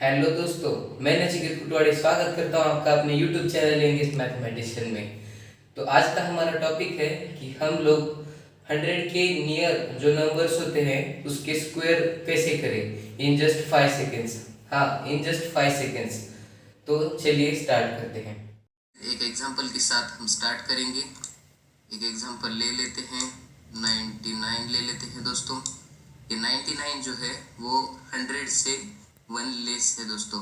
Hello दोस्तों, मैं नचिकेत कुटवाड़ी स्वागत करता हूं आपका अपने YouTube चैनल इंग्लिश मैथमेटिशियन में। तो आज का हमारा टॉपिक है कि हम लोग 100 के नियर जो नंबर्स होते हैं उसके स्क्वायर कैसे करें इन जस्ट 5 सेकेंड्स। हाँ, इन जस्ट 5 सेकेंड्स। तो चलिए स्टार्ट करते हैं। एक एग्जांपल के साथ हम स्टार्ट करेंगे। एक एग्जांपल ले लेते हैं, 99 ले लेते हैं दोस्तों। ये 99 जो है वो 100 से 1 लेस है दोस्तों।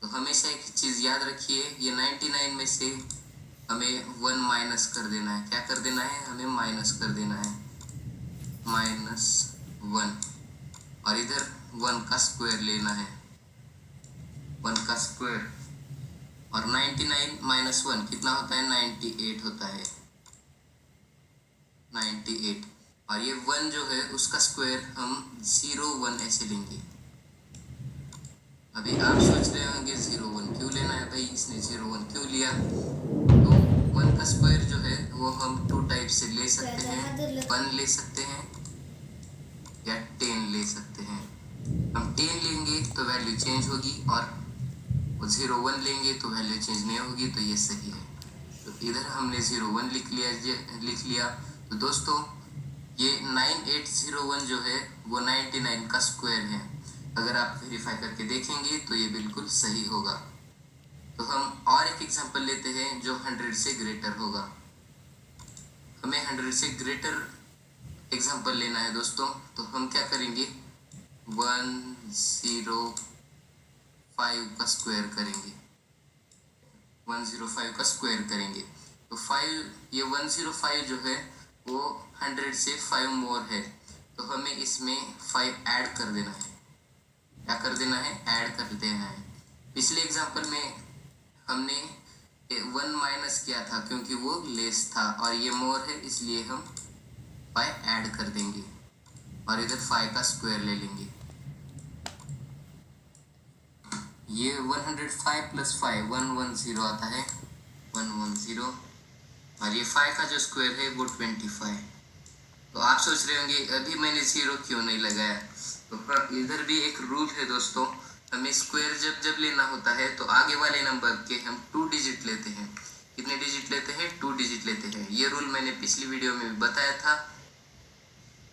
तो हमेशा एक चीज़ याद रखिए, ये 99 में से हमें 1 माइनस कर देना है। क्या कर देना है? हमें माइनस कर देना है, -1। और इधर 1 का स्क्वायर लेना है, 1 का स्क्वायर। और 99 - 1 कितना होता है? 98 होता है, 98। और ये 1 जो है उसका स्क्वायर हम 0 1 ऐसे लेंगे। अभी आप सोच रहे होंगे 0 1 क्यों लेना है भाई, इसने 0 1 क्यों लिया? तो 1 का स्क्वायर जो है वो हम 2 टाइप से ले सकते हैं, 1 ले सकते हैं या 10 ले सकते हैं। हम 10 लेंगे तो वैल्यू चेंज होगी, और 0 1 लेंगे तो वैल्यू चेंज नहीं होगी, तो ये सही है। तो इधर हमने 0 1 लिख लिया। तो दोस्तों ये 9801 जो है वो 99 का स्क्वायर है। अगर आप वेरीफाई करके देखेंगे तो ये बिल्कुल सही होगा। तो हम और एक एग्जांपल लेते हैं जो 100 से ग्रेटर होगा। हमें 100 से ग्रेटर एग्जांपल लेना है दोस्तों। तो हम क्या करेंगे? 105 का स्क्वायर करेंगे, 105 का स्क्वायर करेंगे। तो 5, ये 105 जो है वो 100 से 5 मोर है, तो हमें इसमें 5 ऐड कर देना है। क्या कर देना है? ऐड कर देना है। पिछले एग्जांपल में हमने 1 माइनस किया था क्योंकि वो लेस था, और ये मोर है इसलिए हम 5 ऐड कर देंगे, और इधर 5 का स्क्वायर ले लेंगे। ये 105 + 5 110 आता है, 110। और ये 5 का जो स्क्वायर है वो 25। तो आप सोच रहे होंगे अभी मैंने 0 क्यों नहीं लगाया? तो इधर भी एक रूल है दोस्तों, हमें स्क्वायर जब लेना होता है तो आगे वाले नंबर के हम 2 डिजिट लेते हैं। कितने डिजिट लेते हैं? 2 डिजिट लेते हैं। ये रूल मैंने पिछली वीडियो में भी बताया था।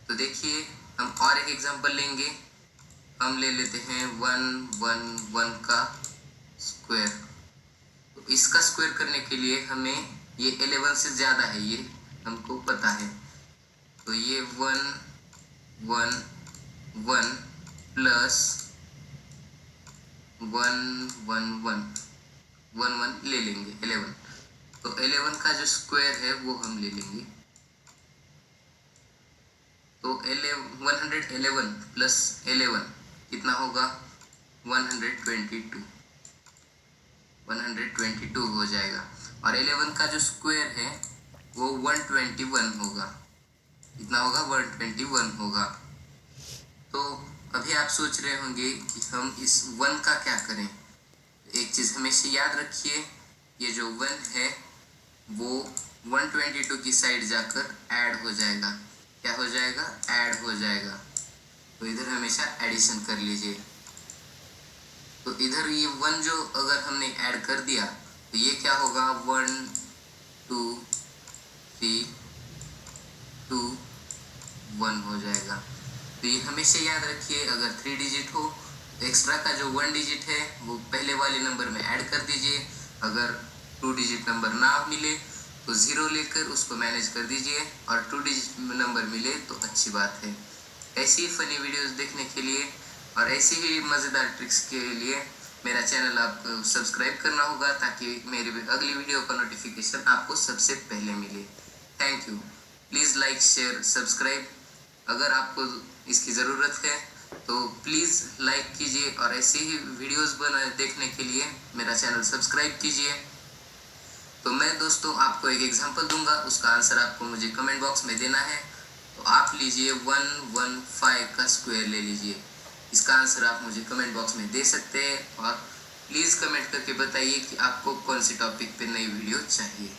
तो देखिए, हम और एक एग्जांपल लेंगे। हम ले लेते हैं 111 का स्क्वायर। तो इसका स्क्वायर करने के लिए हमें, ये 11 से ज़्यादा है, ये हमको पता है। तो ये 111 प्लस 111 ले लेंगे, 11। तो 11 का जो स्क्वायर है वो हम ले लेंगे। तो 111 प्लस 11 कितना होगा? 122 हो जाएगा। और 11 का जो स्क्वायर है वो 121 होगा। कितना होगा? 121 होगा। तो अभी आप सोच रहे होंगे कि हम इस 1 का क्या करें? एक चीज़ हमेशा याद रखिए, ये जो 1 है वो 122 की साइड जाकर ऐड हो जाएगा। क्या हो जाएगा? ऐड हो जाएगा। तो इधर हमेशा एडिशन कर लीजिए। तो इधर ये 1 जो अगर हमने ऐड कर दिया तो ये क्या होगा? 1 2 3 2 1 हो जाएगा। तो ये हमेशा याद रखिए, अगर 3 डिजिट हो तो एक्स्ट्रा का जो 1 डिजिट है वो पहले वाले नंबर में ऐड कर दीजिए। अगर 2 डिजिट नंबर ना मिले तो 0 लेकर उसको मैनेज कर दीजिए, और 2 डिजिट नंबर मिले तो अच्छी बात है। ऐसी फनी वीडियोस देखने के लिए और ऐसी ही मज़ेदार ट्रिक्स के लिए मेरा चैनल आपको सब्सक्राइब करना होगा, ताकि मेरी अगली वीडियो का नोटिफिकेशन आपको सबसे पहले मिले। Thank you. Please like, share, subscribe. अगर आपको इसकी ज़रूरत है तो प्लीज़ लाइक कीजिए, और ऐसी ही वीडियोस देखने के लिए मेरा चैनल सब्सक्राइब कीजिए। तो मैं दोस्तों आपको एक एग्जांपल दूंगा, उसका आंसर आपको मुझे कमेंट बॉक्स में देना है। तो आप लीजिए 115 का स्क्वायर ले लीजिए। इसका आंसर आप मुझे कमेंट बॉक्स में दे सकते हैं, और प्लीज़ कमेंट करके बताइए कि आपको कौन सी टॉपिक पे नई वीडियो चाहिए।